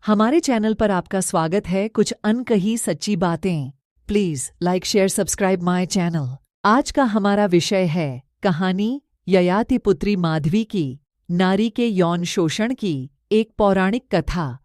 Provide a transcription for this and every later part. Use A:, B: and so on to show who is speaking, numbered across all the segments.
A: हमारे चैनल पर आपका स्वागत है। कुछ अनकही सच्ची बातें। Please like share subscribe my channel. आज का हमारा विषय है कहानी ययाति पुत्री माधवी की नारी के यौन शोषण की एक पौराणिक कथा।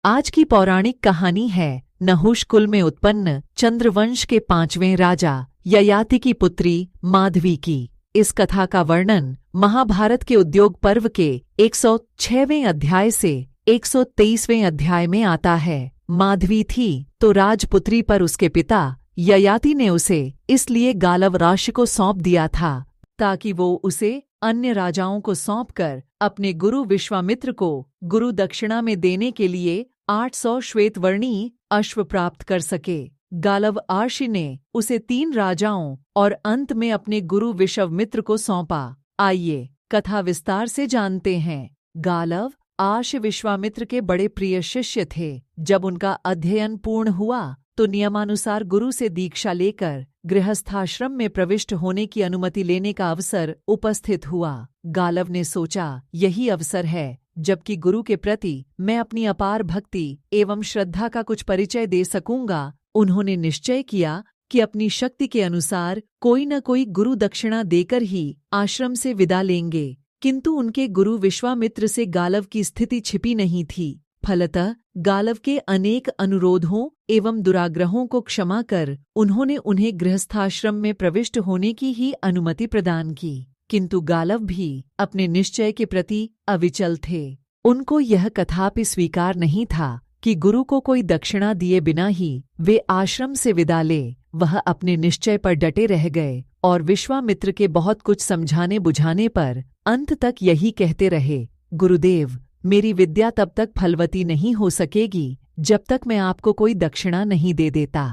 A: आज की पौराणिक कहानी है नहुष कुल में उत्पन्न चंद्रवंश के 5वें राजा ययाति की पुत्री माधवी की। इस कथा का वर्णन महाभारत के उद्योग पर्व के 106वें अध्याय से 123वें अध्याय में आता है। माधवी थी तो राजपुत्री, पर उसके पिता ययाति ने उसे इसलिए गालव राशि को सौंप दिया था ताकि वो उसे अन्य राजाओं को सौंपकर अपने गुरु विश्वामित्र को गुरु दक्षिणा में देने के लिए 800 श्वेतवर्णी अश्व प्राप्त कर सके। गालव आर्षि ने उसे 3 राजाओं और अंत में अपने गुरु विश्वामित्र को सौंपा। आइए कथा विस्तार से जानते हैं। गालव आर्षि विश्वामित्र के बड़े प्रिय शिष्य थे। जब उनका अध्ययन पूर्ण हुआ तो नियमानुसार गुरु से दीक्षा लेकर गृहस्थाश्रम में प्रविष्ट होने की अनुमति लेने का अवसर उपस्थित हुआ। गालव ने सोचा, यही अवसर है जबकि गुरु के प्रति मैं अपनी अपार भक्ति एवं श्रद्धा का कुछ परिचय दे सकूंगा। उन्होंने निश्चय किया कि अपनी शक्ति के अनुसार कोई न कोई गुरु दक्षिणा देकर ही आश्रम से विदा लेंगे। किंतु उनके गुरु विश्वामित्र से गालव की स्थिति छिपी नहीं थी। फलतः गालव के अनेक अनुरोधों एवं दुराग्रहों को क्षमा कर उन्होंने उन्हें गृहस्थाश्रम में प्रविष्ट होने की ही अनुमति प्रदान की। किंतु गालव भी अपने निश्चय के प्रति अविचल थे। उनको यह कथापि स्वीकार नहीं था कि गुरु को कोई दक्षिणा दिए बिना ही वे आश्रम से विदा ले। वह अपने निश्चय पर डटे रह गए और विश्वामित्र के बहुत कुछ समझाने बुझाने पर अंत तक यही कहते रहे, गुरुदेव, मेरी विद्या तब तक फलवती नहीं हो सकेगी जब तक मैं आपको कोई दक्षिणा नहीं दे देता।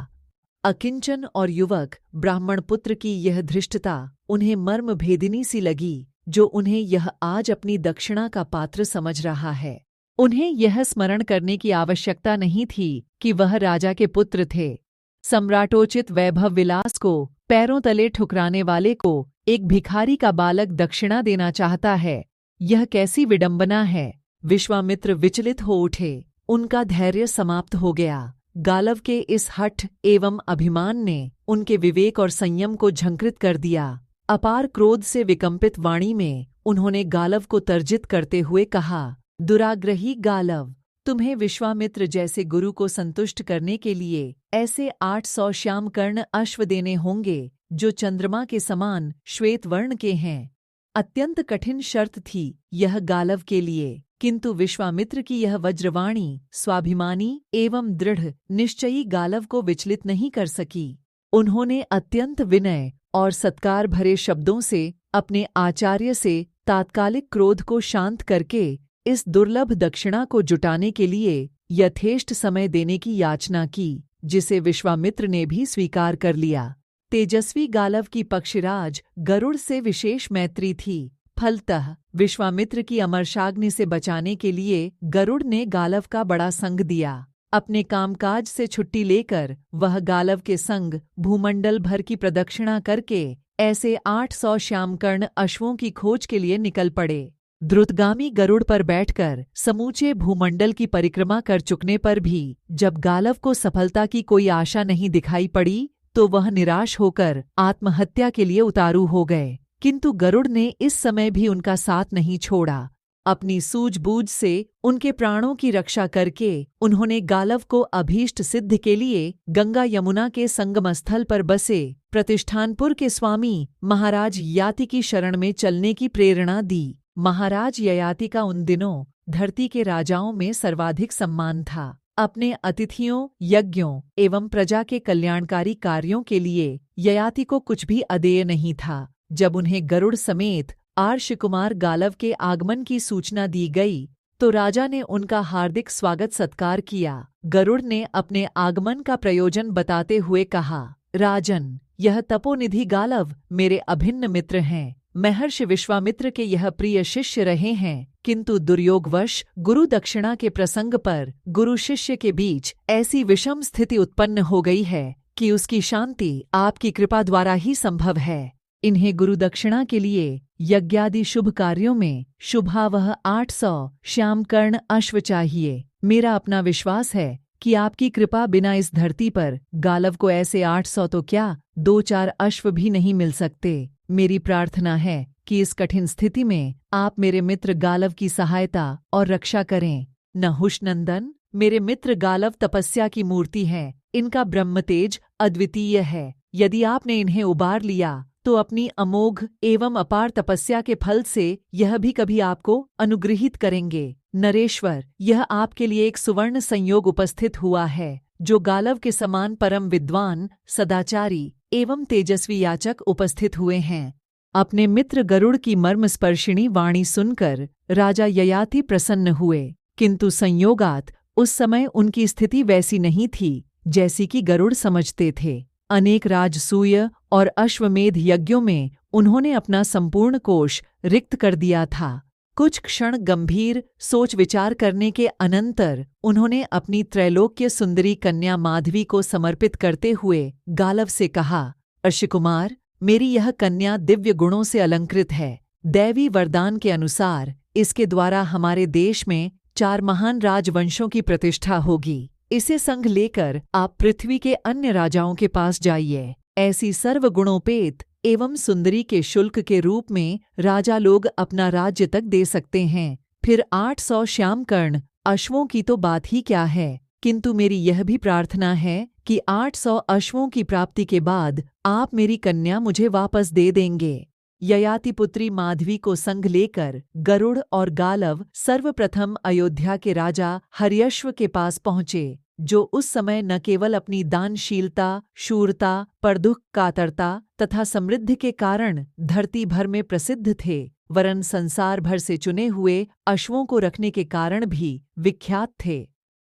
A: अकिंचन और युवक ब्राह्मण पुत्र की यह धृष्टता उन्हें मर्म भेदिनी सी लगी, जो उन्हें यह आज अपनी दक्षिणा का पात्र समझ रहा है। उन्हें यह स्मरण करने की आवश्यकता नहीं थी कि वह राजा के पुत्र थे। सम्राटोचित वैभव विलास को पैरों तले ठुकराने वाले को एक भिखारी का बालक दक्षिणा देना चाहता है, यह कैसी विडंबना है। विश्वामित्र विचलित हो उठे, उनका धैर्य समाप्त हो गया। गालव के इस हठ एवं अभिमान ने उनके विवेक और संयम को झंकृत कर दिया। अपार क्रोध से विकंपित वाणी में उन्होंने गालव को तर्जित करते हुए कहा, दुराग्रही गालव, तुम्हें विश्वामित्र जैसे गुरु को संतुष्ट करने के लिए ऐसे 800 श्यामकर्ण अश्व देने होंगे जो चंद्रमा के समान श्वेत वर्ण के हैं। अत्यंत कठिन शर्त थी यह गालव के लिए, किंतु विश्वामित्र की यह वज्रवाणी स्वाभिमानी एवं दृढ़ निश्चयी गालव को विचलित नहीं कर सकी। उन्होंने अत्यंत विनय और सत्कार भरे शब्दों से अपने आचार्य से तात्कालिक क्रोध को शांत करके इस दुर्लभ दक्षिणा को जुटाने के लिए यथेष्ट समय देने की याचना की, जिसे विश्वामित्र ने भी स्वीकार कर लिया। तेजस्वी गालव की पक्षिराज गरुड़ से विशेष मैत्री थी। फलतः विश्वामित्र की अमरशाग्नि से बचाने के लिए गरुड़ ने गालव का बड़ा संग दिया। अपने कामकाज से छुट्टी लेकर वह गालव के संग भूमंडल भर की प्रदक्षिणा करके ऐसे 800 श्यामकर्ण अश्वों की खोज के लिए निकल पड़े। द्रुतगामी गरुड़ पर बैठकर समूचे भूमंडल की परिक्रमा कर चुकने पर भी जब गालव को सफलता की कोई आशा नहीं दिखाई पड़ी तो वह निराश होकर आत्महत्या के लिए उतारू हो गए। किंतु गरुड़ ने इस समय भी उनका साथ नहीं छोड़ा। अपनी सूझबूझ से उनके प्राणों की रक्षा करके उन्होंने गालव को अभीष्ट सिद्ध के लिए गंगा यमुना के संगम स्थल पर बसे प्रतिष्ठानपुर के स्वामी महाराज ययाति की शरण में चलने की प्रेरणा दी। महाराज ययाति का उन दिनों धरती के राजाओं में सर्वाधिक सम्मान था। अपने अतिथियों, यज्ञों एवं प्रजा के कल्याणकारी कार्यों के लिए ययाति को कुछ भी अदेय नहीं था। जब उन्हें गरुड़ समेत आर्षकुमार गालव के आगमन की सूचना दी गई तो राजा ने उनका हार्दिक स्वागत सत्कार किया। गरुड़ ने अपने आगमन का प्रयोजन बताते हुए कहा, राजन, यह तपोनिधि गालव मेरे अभिन्न मित्र हैं। महर्षि विश्वामित्र के यह प्रिय शिष्य रहे हैं, किंतु दुर्योगवश गुरु दक्षिणा के प्रसंग पर गुरु शिष्य के बीच ऐसी विषम स्थिति उत्पन्न हो गई है कि उसकी शांति आपकी कृपा द्वारा ही संभव है। इन्हें गुरु दक्षिणा के लिए यज्ञादि शुभ कार्यों में शुभावह 800 श्यामकर्ण अश्व चाहिए। मेरा अपना विश्वास है कि आपकी कृपा बिना इस धरती पर गालव को ऐसे 800 तो क्या 2-4 अश्व भी नहीं मिल सकते। मेरी प्रार्थना है कि इस कठिन स्थिति में आप मेरे मित्र गालव की सहायता और रक्षा करें। नहुषनंदन, मेरे मित्र गालव तपस्या की मूर्ति है, इनका ब्रह्मतेज अद्वितीय है। यदि आपने इन्हें उबार लिया तो अपनी अमोघ एवं अपार तपस्या के फल से यह भी कभी आपको अनुग्रहित करेंगे। नरेश्वर, यह आपके लिए एक सुवर्ण संयोग उपस्थित हुआ है, जो गालव के समान परम विद्वान, सदाचारी एवं तेजस्वी याचक उपस्थित हुए हैं। अपने मित्र गरुड़ की मर्मस्पर्शिणी वाणी सुनकर राजा ययाति प्रसन्न हुए, किंतु संयोगात उस समय उनकी स्थिति वैसी नहीं थी जैसी कि गरुड़ समझते थे। अनेक राजसूय और अश्वमेध यज्ञों में उन्होंने अपना संपूर्ण कोष रिक्त कर दिया था। कुछ क्षण गंभीर सोच विचार करने के अनंतर उन्होंने अपनी त्रैलोक्य सुंदरी कन्या माधवी को समर्पित करते हुए गालव से कहा, अर्षिकुमार, मेरी यह कन्या दिव्य गुणों से अलंकृत है। दैवी वरदान के अनुसार इसके द्वारा हमारे देश में 4 महान राजवंशों की प्रतिष्ठा होगी। इसे संग लेकर आप पृथ्वी के अन्य राजाओं के पास जाइए। ऐसी सर्वगुणोपेत एवं सुंदरी के शुल्क के रूप में राजा लोग अपना राज्य तक दे सकते हैं। फिर 800 श्यामकर्ण अश्वों की तो बात ही क्या है, किंतु मेरी यह भी प्रार्थना है कि 800 अश्वों की प्राप्ति के बाद आप मेरी कन्या मुझे वापस दे देंगे। ययाति पुत्री माधवी को संग लेकर गरुड़ और गालव सर्वप्रथम अयोध्या के राजा हर्यश्व के पास पहुँचे, जो उस समय न केवल अपनी दानशीलता, शूरता, परदुख कातरता तथा समृद्धि के कारण धरती भर में प्रसिद्ध थे, वरन संसार भर से चुने हुए अश्वों को रखने के कारण भी विख्यात थे।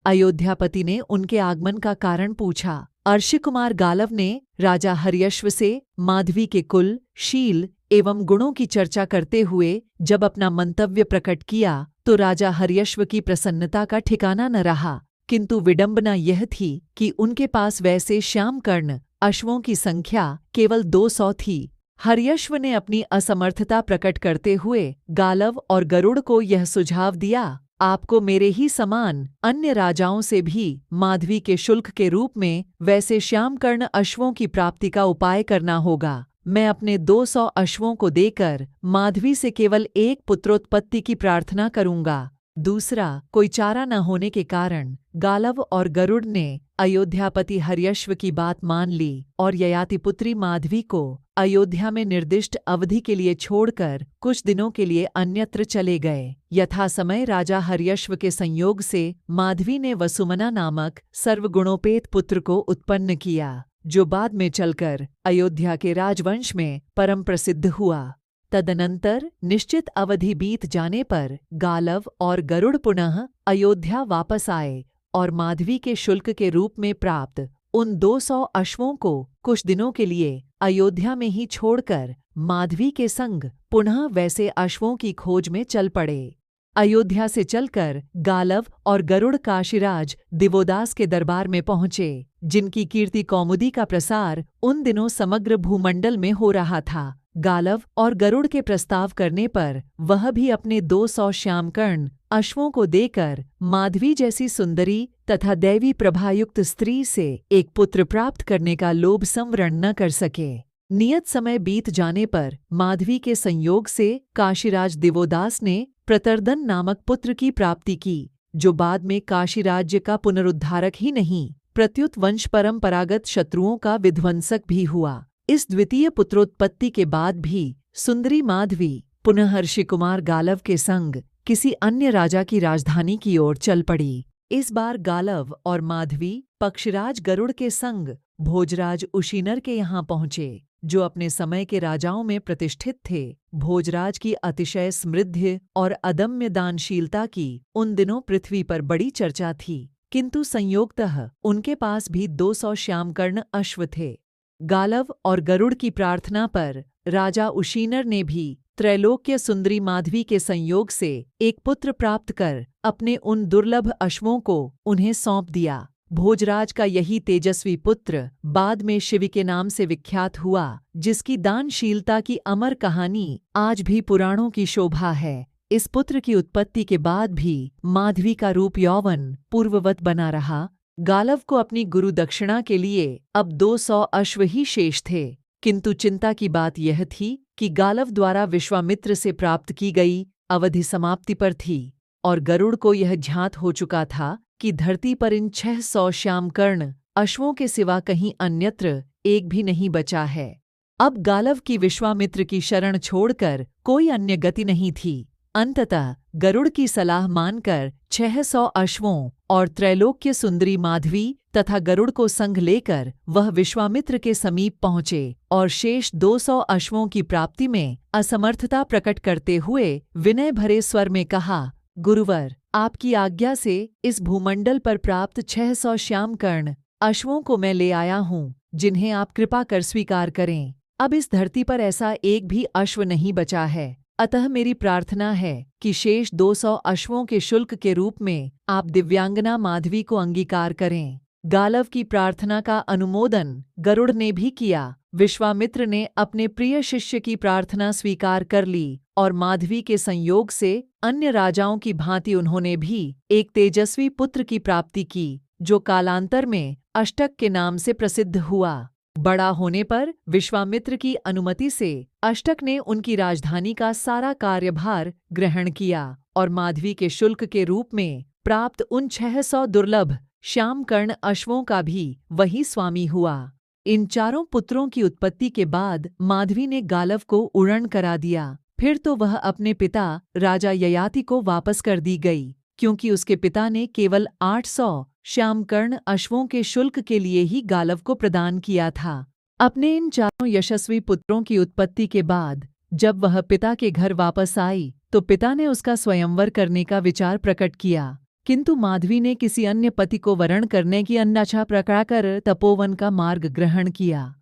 A: अयोध्यापति ने उनके आगमन का कारण पूछा। अर्षिकुमार गालव ने राजा हर्यश्व से माधवी के कुल, शील एवं गुणों की चर्चा करते हुए जब अपना मंतव्य प्रकट किया तो राजा हर्यश्व की प्रसन्नता का ठिकाना न रहा, किंतु विडंबना यह थी कि उनके पास वैसे श्यामकर्ण अश्वों की संख्या केवल 200 थी। हर्यश्व ने अपनी असमर्थता प्रकट करते हुए गालव और गरुड़ को यह सुझाव दिया, आपको मेरे ही समान अन्य राजाओं से भी माधवी के शुल्क के रूप में वैसे श्यामकर्ण अश्वों की प्राप्ति का उपाय करना होगा। मैं अपने 200 अश्वों को देकर माधवी से केवल एक पुत्रोत्पत्ति की प्रार्थना करूंगा। दूसरा कोई चारा न होने के कारण गालव और गरुड़ ने अयोध्यापति हर्यश्व की बात मान ली और ययाति पुत्री माधवी को अयोध्या में निर्दिष्ट अवधि के लिए छोड़कर कुछ दिनों के लिए अन्यत्र चले गए। यथासमय राजा हर्यश्व के संयोग से माधवी ने वसुमना नामक सर्वगुणोपेत पुत्र को उत्पन्न किया, जो बाद में चलकर अयोध्या के राजवंश में परम प्रसिद्ध हुआ। तदनंतर निश्चित अवधि बीत जाने पर गालव और गरुड़ पुनः अयोध्या वापस आए और माधवी के शुल्क के रूप में प्राप्त उन 200 अश्वों को कुछ दिनों के लिए अयोध्या में ही छोड़कर माधवी के संग पुनः वैसे अश्वों की खोज में चल पड़े। अयोध्या से चलकर गालव और गरुड़ काशीराज दिवोदास के दरबार में पहुँचे, जिनकी कीर्ति कौमुदी का प्रसार उन दिनों समग्र भूमंडल में हो रहा था। गालव और गरुड़ के प्रस्ताव करने पर वह भी अपने 200 श्यामकर्ण अश्वों को देकर माधवी जैसी सुंदरी तथा दैवी प्रभायुक्त स्त्री से एक पुत्र प्राप्त करने का लोभ संवरण न कर सके। नियत समय बीत जाने पर माधवी के संयोग से काशीराज दिवोदास ने प्रतर्दन नामक पुत्र की प्राप्ति की, जो बाद में काशी राज्य का पुनरुद्धारक ही नहीं प्रत्युत वंश परंपरागत शत्रुओं का विध्वंसक भी हुआ। इस द्वितीय पुत्रोत्पत्ति के बाद भी सुंदरी माधवी पुनः ऋषिकुमार गालव के संग किसी अन्य राजा की राजधानी की ओर चल पड़ी। इस बार गालव और माधवी पक्षराज गरुड़ के संग भोजराज उशीनर के यहाँ पहुँचे, जो अपने समय के राजाओं में प्रतिष्ठित थे। भोजराज की अतिशय समृद्धि और अदम्य दानशीलता की उन दिनों पृथ्वी पर बड़ी चर्चा थी, किंतु संयोगतः उनके पास भी 200 श्यामकर्ण अश्व थे। गालव और गरुड़ की प्रार्थना पर राजा उशीनर ने भी त्रैलोक्य सुंदरी माधवी के संयोग से एक पुत्र प्राप्त कर अपने उन दुर्लभ अश्वों को उन्हें सौंप दिया। भोजराज का यही तेजस्वी पुत्र बाद में शिवी के नाम से विख्यात हुआ, जिसकी दानशीलता की अमर कहानी आज भी पुराणों की शोभा है। इस पुत्र की उत्पत्ति के बाद भी माधवी का रूप यौवन पूर्ववत बना रहा। गालव को अपनी गुरु दक्षिणा के लिए अब 200 अश्व ही शेष थे, किंतु चिंता की बात यह थी कि गालव द्वारा विश्वामित्र से प्राप्त की गई अवधि समाप्ति पर थी और गरुड़ को यह ज्ञात हो चुका था कि धरती पर इन 600 श्यामकर्ण अश्वों के सिवा कहीं अन्यत्र एक भी नहीं बचा है। अब गालव की विश्वामित्र की शरण छोड़कर कोई अन्य गति नहीं थी। अंततः गरुड़ की सलाह मानकर 600 अश्वों और त्रैलोक्य सुंदरी माधवी तथा गरुड़ को संग लेकर वह विश्वामित्र के समीप पहुँचे और शेष 200 अश्वों की प्राप्ति में असमर्थता प्रकट करते हुए विनय भरे स्वर में कहा, गुरुवर, आपकी आज्ञा से इस भूमंडल पर प्राप्त 600 श्यामकर्ण अश्वों को मैं ले आया हूँ, जिन्हें आप कृपा कर स्वीकार करें। अब इस धरती पर ऐसा एक भी अश्व नहीं बचा है, अतः मेरी प्रार्थना है कि शेष 200 अश्वों के शुल्क के रूप में आप दिव्यांगना माधवी को अंगीकार करें। गालव की प्रार्थना का अनुमोदन गरुड़ ने भी किया। विश्वामित्र ने अपने प्रिय शिष्य की प्रार्थना स्वीकार कर ली और माधवी के संयोग से अन्य राजाओं की भांति उन्होंने भी एक तेजस्वी पुत्र की प्राप्ति की, जो कालांतर में अष्टक के नाम से प्रसिद्ध हुआ। बड़ा होने पर विश्वामित्र की अनुमति से अष्टक ने उनकी राजधानी का सारा कार्यभार ग्रहण किया और माधवी के शुल्क के रूप में प्राप्त उन 600 दुर्लभ श्यामकर्ण अश्वों का भी वही स्वामी हुआ। इन चारों पुत्रों की उत्पत्ति के बाद माधवी ने गालव को उड़न करा दिया। फिर तो वह अपने पिता राजा ययाति को वापस कर दी गई, क्योंकि उसके पिता ने केवल 800 श्यामकर्ण अश्वों के शुल्क के लिए ही गालव को प्रदान किया था। अपने इन चारों यशस्वी पुत्रों की उत्पत्ति के बाद जब वह पिता के घर वापस आई तो पिता ने उसका स्वयंवर करने का विचार प्रकट किया, किंतु माधवी ने किसी अन्य पति को वरण करने की अन्यथा प्रकार कर तपोवन का मार्ग ग्रहण किया।